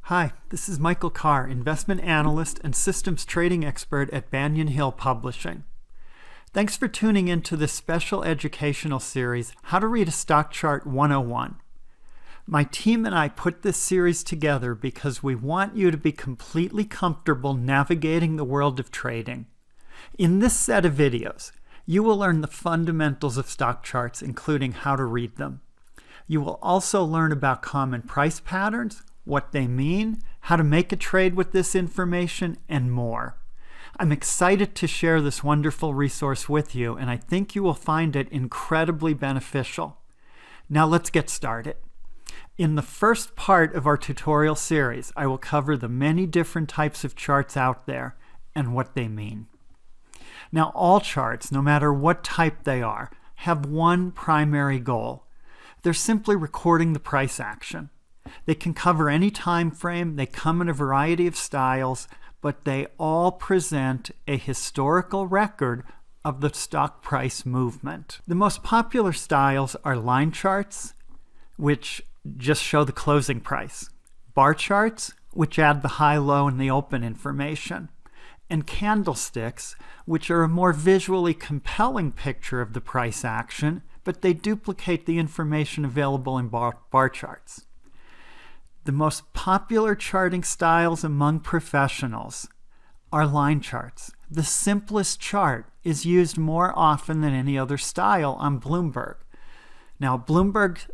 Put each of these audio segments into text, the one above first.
Hi, this is Michael Carr, investment analyst and systems trading expert at Banyan Hill Publishing. Thanks for tuning in to this special educational series, How to Read a Stock Chart 101. My team and I put this series together because we want you to be completely comfortable navigating the world of trading. In this set of videos, you will learn the fundamentals of stock charts, including how to read them. You will also learn about common price patterns, what they mean, how to make a trade with this information, and more. I'm excited to share this wonderful resource with you, and I think you will find it incredibly beneficial. Now let's get started. In the first part of our tutorial series, I will cover the many different types of charts out there and what they mean. Now all charts, no matter what type they are, have one primary goal. They're simply recording the price action. They can cover any time frame, they come in a variety of styles, but they all present a historical record of the stock price movement. The most popular styles are line charts, which just show the closing price, bar charts, which add the high, low, and the open information, and candlesticks, which are a more visually compelling picture of the price action, but they duplicate the information available in bar charts. The most popular charting styles among professionals are line charts. The simplest chart is used more often than any other style on Bloomberg. Now, Bloomberg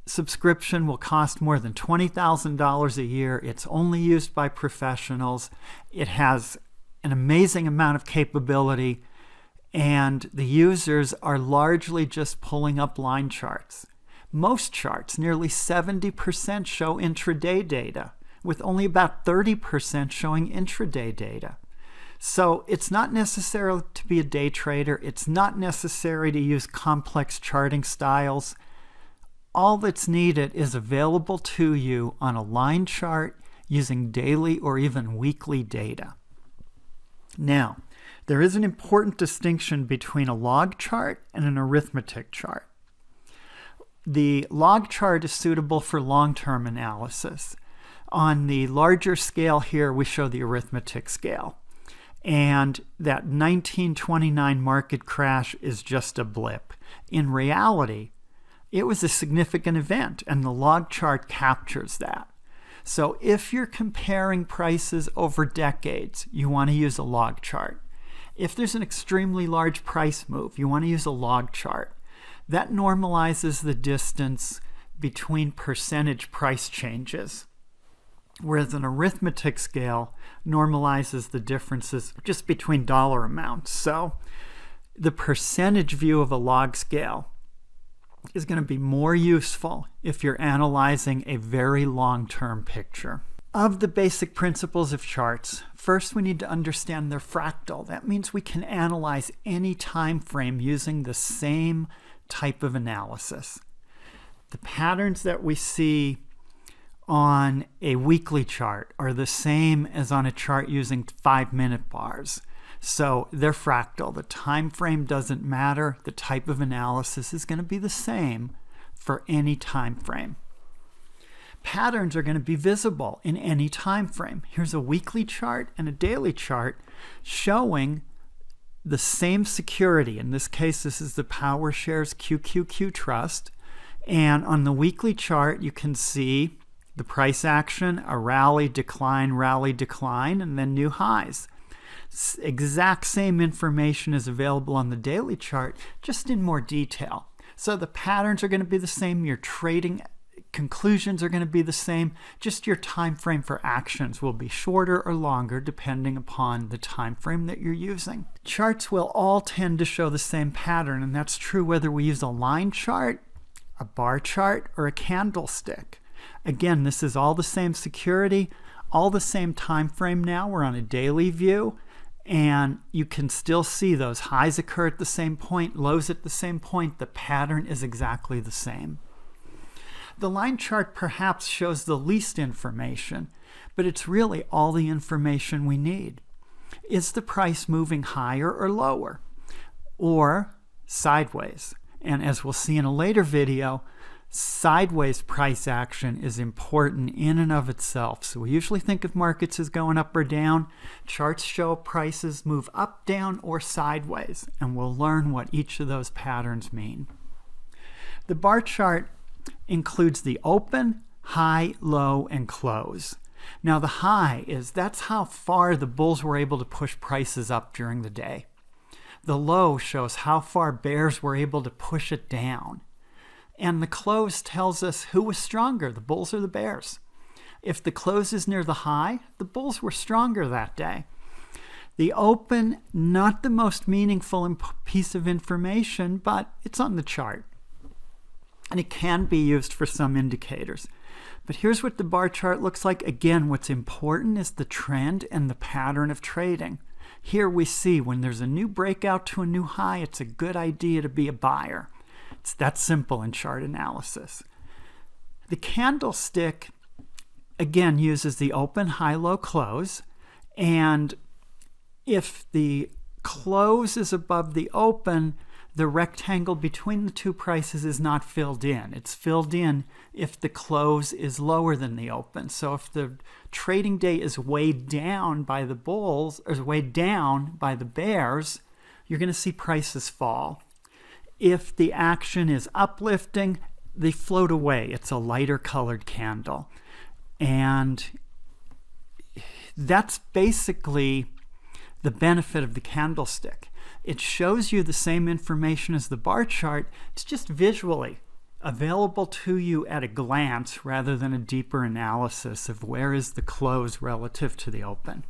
subscription will cost more than $20,000 a year. It's only used by professionals. It has an amazing amount of capability, and the users are largely just pulling up line charts. Most charts, nearly 70%, show intraday data, with only about 30% showing intraday data. So it's not necessary to be a day trader. It's not necessary to use complex charting styles. All that's needed is available to you on a line chart using daily or even weekly data. Now, there is an important distinction between a log chart and an arithmetic chart. The log chart is suitable for long-term analysis. On the larger scale here, we show the arithmetic scale. And that 1929 market crash is just a blip. In reality, it was a significant event, and the log chart captures that. So if you're comparing prices over decades, you want to use a log chart. If there's an extremely large price move, you want to use a log chart. That normalizes the distance between percentage price changes, whereas an arithmetic scale normalizes the differences just between dollar amounts. So the percentage view of a log scale is going to be more useful if you're analyzing a very long-term picture. Of the basic principles of charts, first we need to understand they're fractal. That means we can analyze any time frame using the same type of analysis. The patterns that we see on a weekly chart are the same as on a chart using 5-minute bars. So they're fractal. The time frame doesn't matter. The type of analysis is going to be the same for any time frame. Patterns are going to be visible in any time frame. Here's a weekly chart and a daily chart showing the same security. In this case, this is the PowerShares QQQ Trust. And on the weekly chart, you can see the price action, a rally, decline, and then new highs. Exact same information is available on the daily chart, just in more detail. So the patterns are going to be the same. Your trading conclusions are going to be the same. Just your time frame for actions will be shorter or longer depending upon the time frame that you're using. Charts will all tend to show the same pattern, and that's true whether we use a line chart, a bar chart, or a candlestick. Again, this is all the same security, all the same time frame now. We're on a daily view, and you can still see those highs occur at the same point, lows at the same point. The pattern is exactly the same. The line chart perhaps shows the least information, but it's really all the information we need. Is the price moving higher or lower, or sideways? And as we'll see in a later video, Sideways price action is important in and of itself. So we usually think of markets as going up or down. Charts show prices move up, down, or sideways, and we'll learn what each of those patterns mean. The bar chart includes the open, high, low, and close. Now the high that's how far the bulls were able to push prices up during the day. The low shows how far bears were able to push it down. And the close tells us who was stronger, the bulls or the bears. If the close is near the high, the bulls were stronger that day. The open, not the most meaningful piece of information, but it's on the chart. And it can be used for some indicators. But here's what the bar chart looks like. Again, what's important is the trend and the pattern of trading. Here we see when there's a new breakout to a new high, it's a good idea to be a buyer. It's that simple in chart analysis. The candlestick, again, uses the open, high, low, close. And if the close is above the open, the rectangle between the two prices is not filled in. It's filled in if the close is lower than the open. So if the trading day is weighed down by the bulls, or weighed down by the bears, you're going to see prices fall. If the action is uplifting, they float away. It's a lighter colored candle. And that's basically the benefit of the candlestick. It shows you the same information as the bar chart. It's just visually available to you at a glance rather than a deeper analysis of where is the close relative to the open.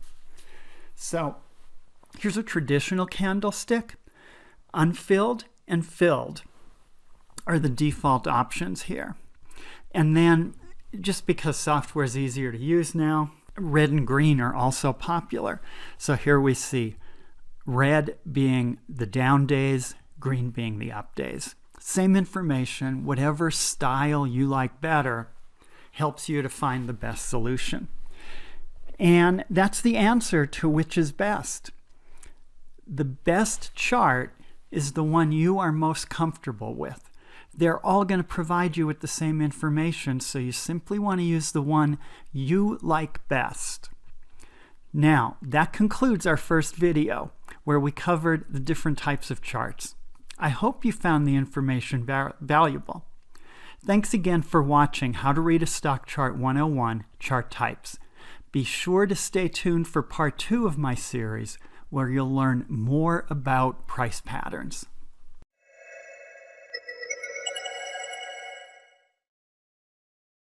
So here's a traditional candlestick. Unfilled and filled are the default options here. And then, just because software is easier to use now, red and green are also popular. So here we see red being the down days, green being the up days. Same information, whatever style you like better helps you to find the best solution. And that's the answer to which is best. The best chart is the one you are most comfortable with. They're all going to provide you with the same information, so you simply want to use the one you like best. Now, that concludes our first video, where we covered the different types of charts. I hope you found the information valuable. Thanks again for watching How to Read a Stock Chart 101 Chart Types. Be sure to stay tuned for part 2 of my series, where you'll learn more about price patterns.